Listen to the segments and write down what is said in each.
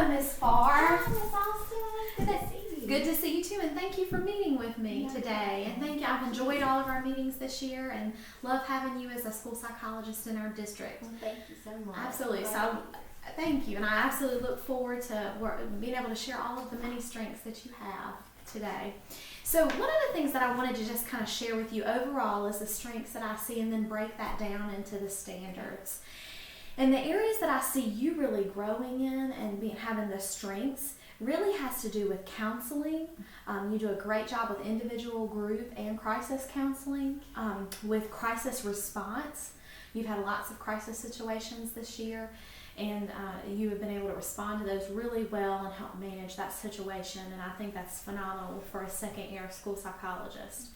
Hello, Ms. Farr. Hi, Ms. Austin. Good to see you. Good to see you too, and thank you for meeting with me today. And thank you. I've enjoyed all of our meetings this year, and love having you as a school psychologist in our district. Well, thank you so much. Absolutely. So, thank you, and I absolutely look forward to being able to share all of the many strengths that you have today. So, one of the things that I wanted to just kind of share with you overall is the strengths that I see, and then break that down into the standards. And the areas that I see you really growing in and having the strengths really has to do with counseling. You do a great job with individual, group, and crisis counseling. With crisis response, you've had lots of crisis situations this year, and you have been able to respond to those really well and help manage that situation. And I think that's phenomenal for a second-year school psychologist.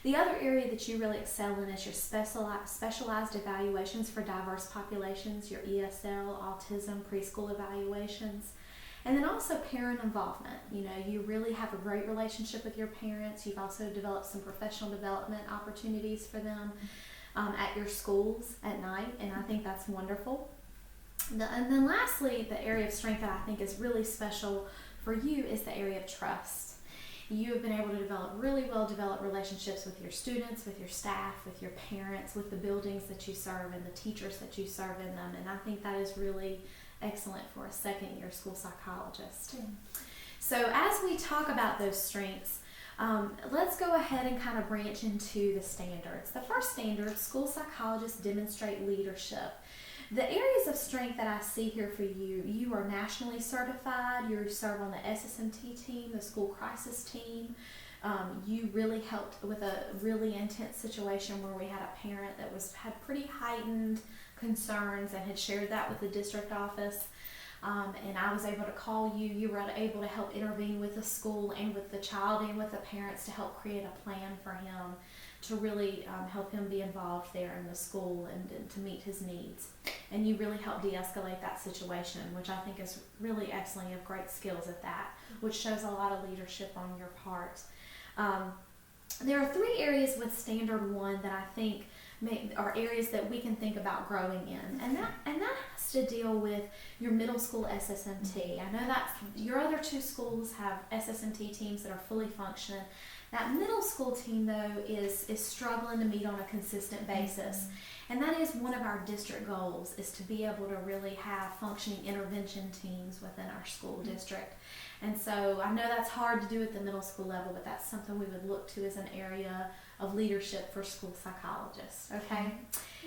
The other area that you really excel in is your specialized evaluations for diverse populations, your ESL, autism, preschool evaluations, and then also parent involvement. You know, you really have a great relationship with your parents. You've also developed some professional development opportunities for them at your schools at night, and I think that's wonderful. And then lastly, the area of strength that I think is really special for you is the area of trust. You have been able to develop really well-developed relationships with your students, with your staff, with your parents, with the buildings that you serve and the teachers that you serve in them. And I think that is really excellent for a second-year school psychologist. So as we talk about those strengths, let's go ahead and kind of branch into the standards. The first standard, school psychologists demonstrate leadership. The areas of strength that I see here for you, you are nationally certified, you serve on the SSMT team, the school crisis team. You really helped with a really intense situation where we had a parent that had pretty heightened concerns and had shared that with the district office. And I was able to call you. You were able to help intervene with the school and with the child and with the parents to help create a plan for him to really help him be involved there in the school and to meet his needs. And you really helped de-escalate that situation, which I think is really excellent. You have great skills at that, which shows a lot of leadership on your part. There are three areas with Standard 1 that I think are areas that we can think about growing in, and that has to deal with your middle school SSMT. I know that your other two schools have SSMT teams that are fully functioning. That middle school team, though, is struggling to meet on a consistent basis. And that is one of our district goals, is to be able to really have functioning intervention teams within our school district. And so I know that's hard to do at the middle school level, but that's something we would look to as an area of leadership for school psychologists, okay?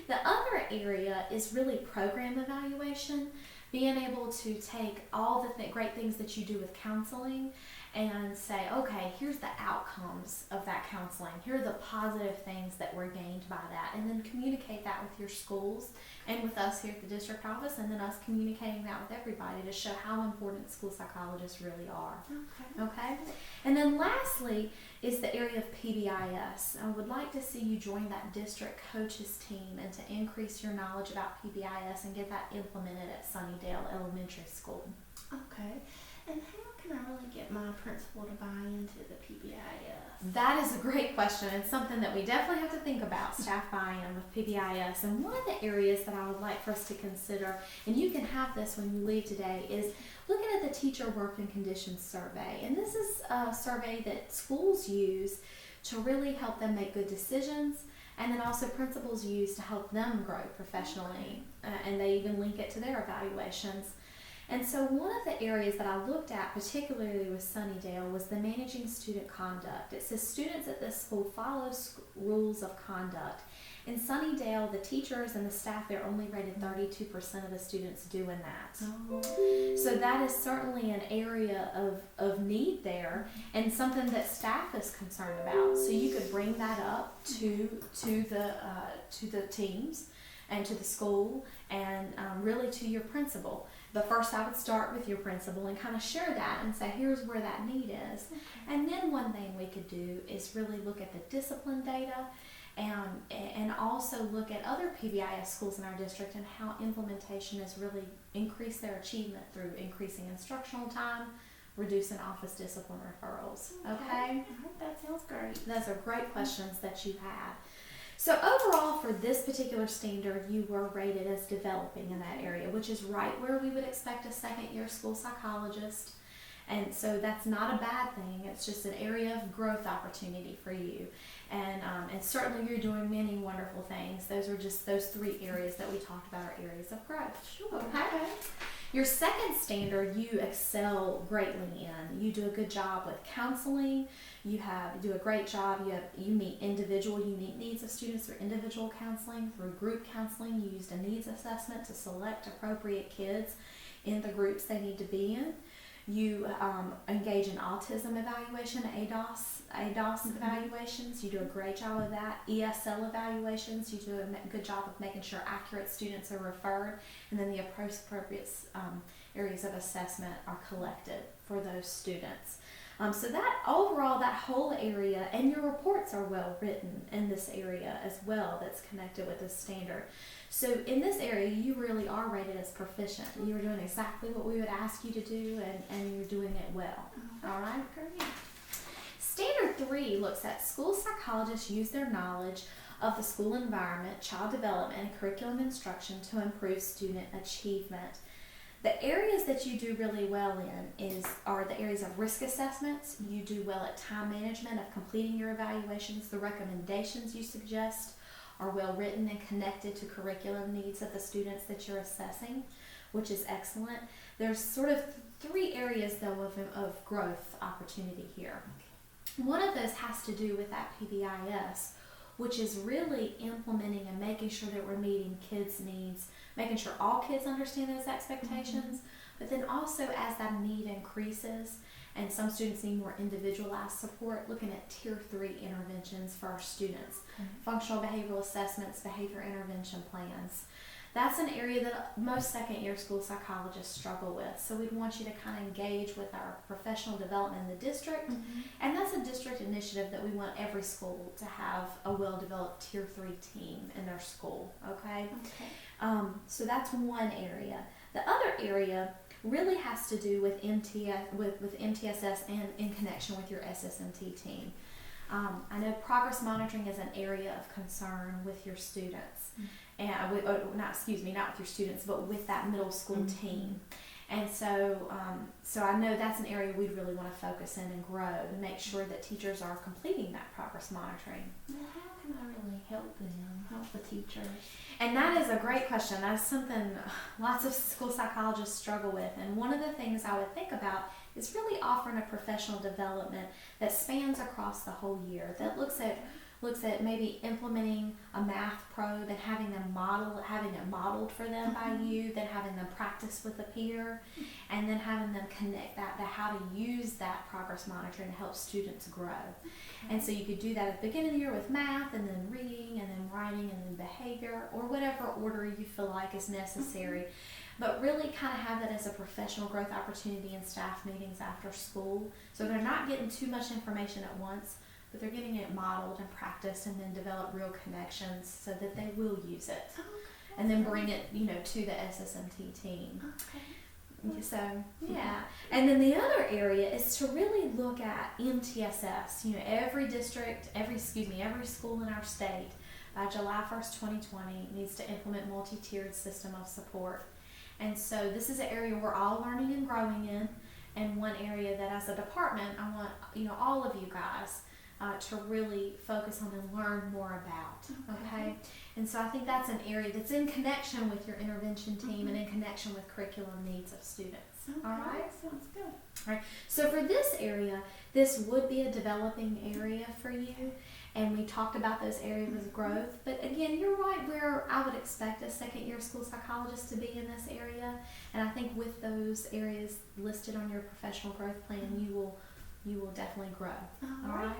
The other area is really program evaluation, being able to take all the great things that you do with counseling and say, okay, here's the outcomes of that counseling. Here are the positive things that were gained by that. And then communicate that with your schools and with us here at the district office, and then us communicating that with everybody to show how important school psychologists really are. Okay? And then lastly is the area of PBIS. I would like to see you join that district coaches team and to increase your knowledge about PBIS and get that implemented at Sunnydale Elementary School. Okay. And how can I really get my principal to buy into the PBIS? That is a great question. It's something that we definitely have to think about, staff buy-in with PBIS. And one of the areas that I would like for us to consider, and you can have this when you leave today, is looking at the Teacher Working Conditions Survey. And this is a survey that schools use to really help them make good decisions, and then also principals use to help them grow professionally. And they even link it to their evaluations. And so one of the areas that I looked at, particularly with Sunnydale, was the managing student conduct. It says students at this school follow rules of conduct. In Sunnydale, the teachers and the staff, they're only rated 32% of the students doing that. So that is certainly an area of need there, and something that staff is concerned about. So you could bring that up to the teams and to the school, and really to your principal. But first I would start with your principal and kind of share that and say, here's where that need is. And then one thing we could do is really look at the discipline data, and also look at other PBIS schools in our district and how implementation has really increased their achievement through increasing instructional time, reducing office discipline referrals. Okay? That sounds great. Those are great questions that you have. So overall, for this particular standard, you were rated as developing in that area, which is right where we would expect a second-year school psychologist. And so that's not a bad thing. It's just an area of growth opportunity for you. And certainly you're doing many wonderful things. Those are just those 3 areas that we talked about are areas of growth. Sure. Okay. Your second standard, you excel greatly in. You do a good job with counseling. You do a great job. You meet individual unique needs of students through individual counseling, through group counseling. You used a needs assessment to select appropriate kids in the groups they need to be in. You engage in autism evaluation, ADOS evaluations. You do a great job of that. ESL evaluations. You do a good job of making sure accurate students are referred, and then the appropriate areas of assessment are collected for those students. So that overall, that whole area, and your reports are well written in this area as well that's connected with this standard. So in this area, you really are rated as proficient. You're doing exactly what we would ask you to do, and you're doing it well. All right? Great. Standard 3 looks at school psychologists use their knowledge of the school environment, child development, and curriculum instruction to improve student achievement. The areas that you do really well in are the areas of risk assessments. You do well at time management of completing your evaluations. The recommendations you suggest are well written and connected to curriculum needs of the students that you're assessing, which is excellent. There's sort of 3 areas though of growth opportunity here. One of those has to do with that PBIS, which is really implementing and making sure that we're meeting kids' needs, making sure all kids understand those expectations, but then also as that need increases and some students need more individualized support, looking at tier 3 interventions for our students. Functional behavioral assessments, behavior intervention plans. That's an area that most second-year school psychologists struggle with. So we'd want you to kind of engage with our professional development in the district. And that's a district initiative that we want every school to have a well-developed tier 3 team in their school, okay? So that's one area. The other area really has to do with MTSS and in connection with your SSMT team. I know progress monitoring is an area of concern with your students, and not with your students, but with that middle school team. And so I know that's an area we'd really want to focus in and grow and make sure that teachers are completing that progress monitoring. Well, how can I really help them, help the teachers? And that is a great question. That's something lots of school psychologists struggle with. And one of the things I would think about is really offering a professional development that spans across the whole year, that looks at maybe implementing a math probe and having it modeled for them by you, then having them practice with a peer, and then having them connect that to how to use that progress monitoring to help students grow. And so you could do that at the beginning of the year with math, and then reading, and then writing, and then behavior, or whatever order you feel like is necessary. But really kind of have that as a professional growth opportunity in staff meetings after school. So they're not getting too much information at once, but they're getting it modeled and practiced, and then develop real connections so that they will use it. And then bring it, to the SSMT team. So, yeah. And then the other area is to really look at MTSS. Every school in our state by July 1st, 2020 needs to implement multi-tiered system of support. And so this is an area we're all learning and growing in, and one area that as a department I want all of you guys to really focus on and learn more about. Okay? And so I think that's an area that's in connection with your intervention team and in connection with curriculum needs of students. All right? Sounds good. All right. So for this area, this would be a developing area for you. And we talked about those areas of growth. But again, you're right where I would expect a second-year school psychologist to be in this area. And I think with those areas listed on your professional growth plan, you will definitely grow. All right.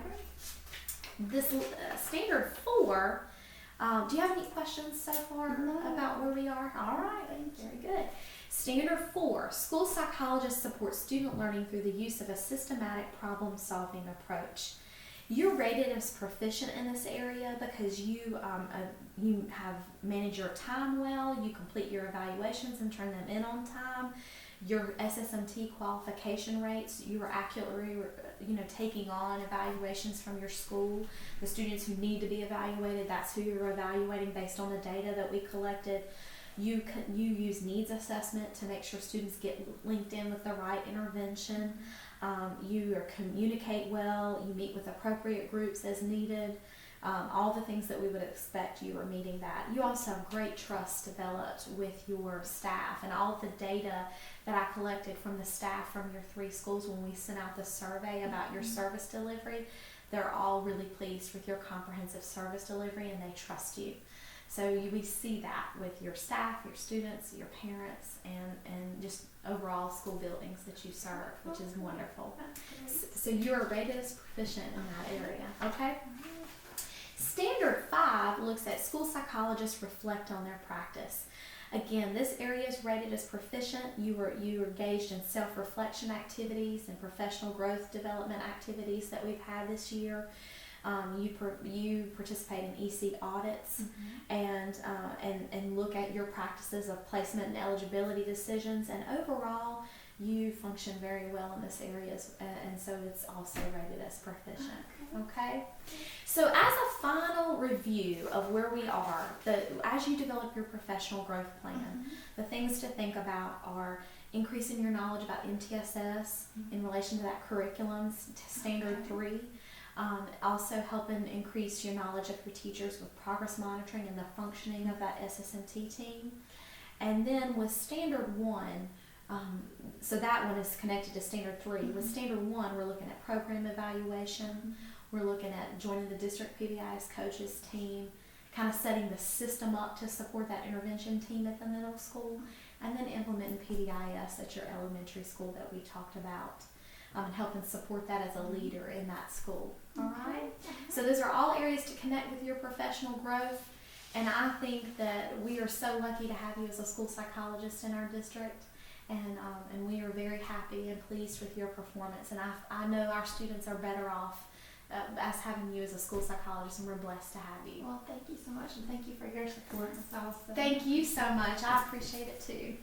This standard 4. Do you have any questions so far about where we are? All right. Very good. Standard 4. School psychologists support student learning through the use of a systematic problem-solving approach. You're rated as proficient in this area because you have managed your time well, you complete your evaluations and turn them in on time, your SSMT qualification rates. You are accurately, taking on evaluations from your school. The students who need to be evaluated, that's who you're evaluating based on the data that we collected. You use needs assessment to make sure students get linked in with the right intervention. You communicate well. You meet with appropriate groups as needed. All the things that we would expect, you are meeting that. You also have great trust developed with your staff, and all of the data that I collected from the staff from your 3 schools when we sent out the survey about your service delivery, they're all really pleased with your comprehensive service delivery, and they trust you. So we see that with your staff, your students, your parents, and just overall school buildings that you serve, which is wonderful. So you are rated as proficient in that area, okay? Standard 5 looks at school psychologists reflect on their practice. Again, this area is rated as proficient. You are engaged in self-reflection activities and professional growth development activities that we've had this year. You participate in EC audits and look at your practices of placement and eligibility decisions, and overall you function very well in this area, and so it's also rated as proficient. Okay? So as a final review of where we are, as you develop your professional growth plan, the things to think about are increasing your knowledge about MTSS in relation to that curriculum, standard 3. Also helping increase your knowledge of your teachers with progress monitoring and the functioning of that SSMT team. And then with standard 1, so that one is connected to standard 3. With standard 1, we're looking at program evaluation. We're looking at joining the district PBIS coaches team, kind of setting the system up to support that intervention team at the middle school, and then implementing PBIS at your elementary school that we talked about, and helping support that as a leader in that school. All right? So those are all areas to connect with your professional growth, and I think that we are so lucky to have you as a school psychologist in our district. And we are very happy and pleased with your performance. And I know our students are better off as having you as a school psychologist, and we're blessed to have you. Well, thank you so much, and thank you for your support. It's awesome. Thank you so much. I appreciate it too.